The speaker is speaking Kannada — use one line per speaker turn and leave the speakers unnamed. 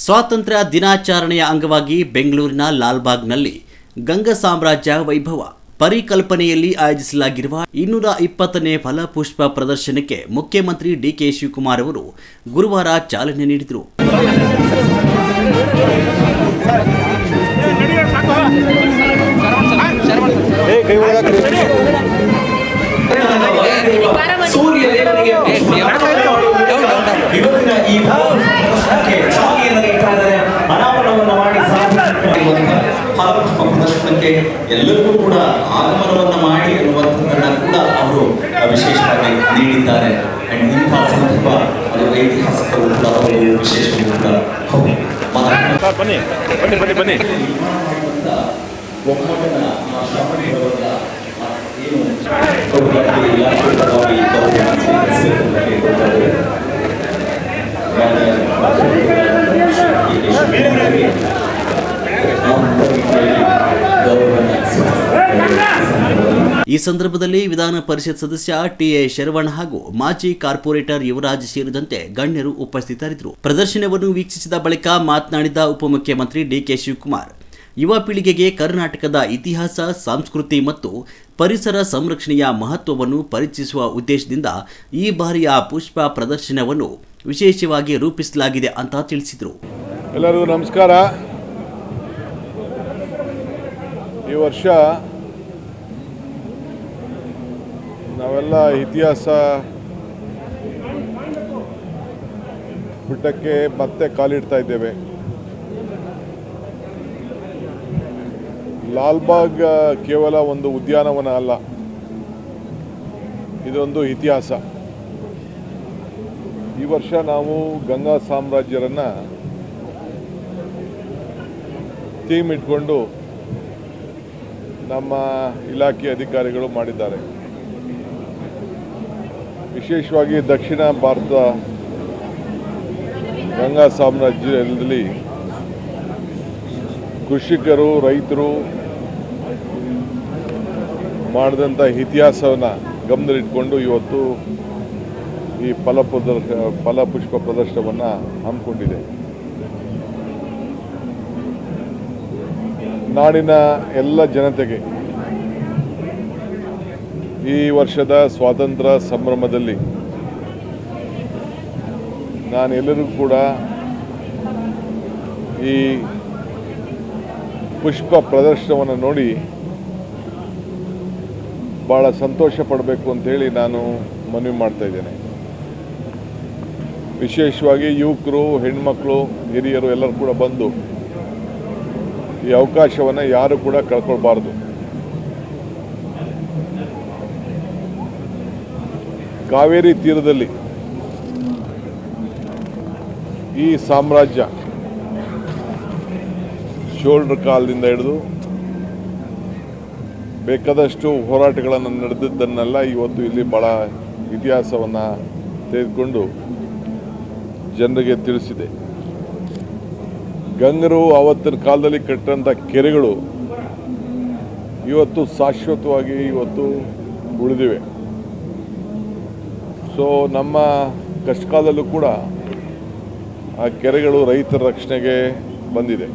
ಸ್ವಾತಂತ್ರ್ಯ ದಿನಾಚರಣೆಯ ಅಂಗವಾಗಿ ಬೆಂಗಳೂರಿನ ಲಾಲ್ಬಾಗ್ನಲ್ಲಿ ಗಂಗಾ ಸಾಮ್ರಾಜ್ಯ ವೈಭವ ಪರಿಕಲ್ಪನೆಯಲ್ಲಿ ಆಯೋಜಿಸಲಾಗಿರುವ 220ನೇ ಫಲಪುಷ್ಪ ಪ್ರದರ್ಶನಕ್ಕೆ ಮುಖ್ಯಮಂತ್ರಿ ಡಿಕೆ ಶಿವಕುಮಾರ್ ಅವರು ಗುರುವಾರ ಚಾಲನೆ ನೀಡಿದರು.
ಪ್ರದರ್ಶನಕ್ಕೆ ಎಲ್ಲರಿಗೂ ಕೂಡ ಆಗಮನವನ್ನು ಮಾಡಿ ಎನ್ನುವಂಥದ್ದನ್ನು ಕೂಡ ಅವರು ವಿಶೇಷವಾಗಿ ನೀಡಿದ್ದಾರೆ. ಅಂಡ್ ಇಂತಹ ಸಂದರ್ಭ ಅದು ಐತಿಹಾಸಿಕವೂ ಕೂಡ ಅವರು ವಿಶೇಷವೂ ಕೂಡ
ಈ ಸಂದರ್ಭದಲ್ಲಿ ವಿಧಾನ ಪರಿಷತ್ ಸದಸ್ಯ ಟಿ.ಎ. ಶರವಣ ಹಾಗೂ ಮಾಜಿ ಕಾರ್ಪೊರೇಟರ್ ಯುವರಾಜ್ ಸೇರಿದಂತೆ ಗಣ್ಯರು ಉಪಸ್ಥಿತರಿದ್ದರು. ಪ್ರದರ್ಶನವನ್ನು ವೀಕ್ಷಿಸಿದ ಬಳಿಕ ಮಾತನಾಡಿದ ಉಪಮುಖ್ಯಮಂತ್ರಿ ಡಿಕೆ ಶಿವಕುಮಾರ್, ಯುವ ಪೀಳಿಗೆಗೆ ಕರ್ನಾಟಕದ ಇತಿಹಾಸ, ಸಂಸ್ಕೃತಿ ಮತ್ತು ಪರಿಸರ ಸಂರಕ್ಷಣೆಯ ಮಹತ್ವವನ್ನು ಪರಿಚಯಿಸುವ ಉದ್ದೇಶದಿಂದ ಈ ಬಾರಿಯ ಪುಷ್ಪ ಪ್ರದರ್ಶನವನ್ನು ವಿಶೇಷವಾಗಿ ರೂಪಿಸಲಾಗಿದೆ ಅಂತ ತಿಳಿಸಿದರು.
ಎಲ್ಲರಿಗೂ ನಮಸ್ಕಾರ. ಈ ವರ್ಷ ನಾವೆಲ್ಲ ಇತಿಹಾಸ ಪುಟಕ್ಕೆ ಮತ್ತೆ ಕಾಲಿಡ್ತಾ ಇದ್ದೇವೆ. ಲಾಲ್ಬಾಗ್ ಕೇವಲ ಒಂದು ಉದ್ಯಾನವನ ಅಲ್ಲ, ಇದೊಂದು ಇತಿಹಾಸ. ಈ ವರ್ಷ ನಾವು ಗಂಗಾ ಸಾಮ್ರಾಜ್ಯರನ್ನ ಥೀಮ್ ಇಟ್ಕೊಂಡು ನಮ್ಮ ಇಲಾಖೆ ಅಧಿಕಾರಿಗಳು ಮಾಡಿದ್ದಾರೆ. ವಿಶೇಷವಾಗಿ ದಕ್ಷಿಣ ಭಾರತ ಗಂಗಾ ಸಾಮ್ರಾಜ್ಯದಲ್ಲಿ ಕೃಷಿಕರು, ರೈತರು ಮಾಡಿದಂಥ ಇತಿಹಾಸವನ್ನು ಗಮನದಲ್ಲಿಟ್ಕೊಂಡು ಇವತ್ತು ಈ ಫಲಪುಷ್ಪ ಪ್ರದರ್ಶನವನ್ನು ಹಮ್ಮಿಕೊಂಡಿದೆ. ನಾಡಿನ ಎಲ್ಲ ಜನತೆಗೆ ಈ ವರ್ಷದ ಸ್ವಾತಂತ್ರ್ಯ ಸಂಭ್ರಮದಲ್ಲಿ ನಾನೆಲ್ಲರಿಗೂ ಕೂಡ ಈ ಪುಷ್ಪ ಪ್ರದರ್ಶನವನ್ನು ನೋಡಿ ಭಾಳ ಸಂತೋಷ ಪಡಬೇಕು ಅಂತೇಳಿ ನಾನು ಮನವಿ ಮಾಡ್ತಾ ಇದ್ದೇನೆ. ವಿಶೇಷವಾಗಿ ಯುವಕರು, ಹೆಣ್ಮಕ್ಳು, ಹಿರಿಯರು ಎಲ್ಲರೂ ಕೂಡ ಬಂದು ಈ ಅವಕಾಶವನ್ನು ಯಾರು ಕೂಡ ಕಳ್ಕೊಳ್ಬಾರ್ದು. ಕಾವೇರಿ ತೀರದಲ್ಲಿ ಈ ಸಾಮ್ರಾಜ್ಯ ಶೋಲ್ಡರ್ ಕಾಲದಿಂದ ಹಿಡಿದು ಬೇಕಾದಷ್ಟು ಹೋರಾಟಗಳನ್ನು ನಡೆದಿದ್ದನ್ನೆಲ್ಲ ಇವತ್ತು ಇಲ್ಲಿ ಭಾಳ ಇತಿಹಾಸವನ್ನು ತೆಗೆದುಕೊಂಡು ಜನರಿಗೆ ತಿಳಿಸಿದೆ. ಗಂಗರು ಆವತ್ತಿನ ಕಾಲದಲ್ಲಿ ಕಟ್ಟಿದಂಥ ಕೆರೆಗಳು ಇವತ್ತು ಶಾಶ್ವತವಾಗಿ ಇವತ್ತು ಉಳಿದಿವೆ. ಸೊ ನಮ್ಮ ಕಷ್ಟಕಾಲದಲ್ಲೂ ಕೂಡ ಆ ಕೆರೆಗಳು ರೈತರ ರಕ್ಷಣೆಗೆ ಬಂದಿದೆ.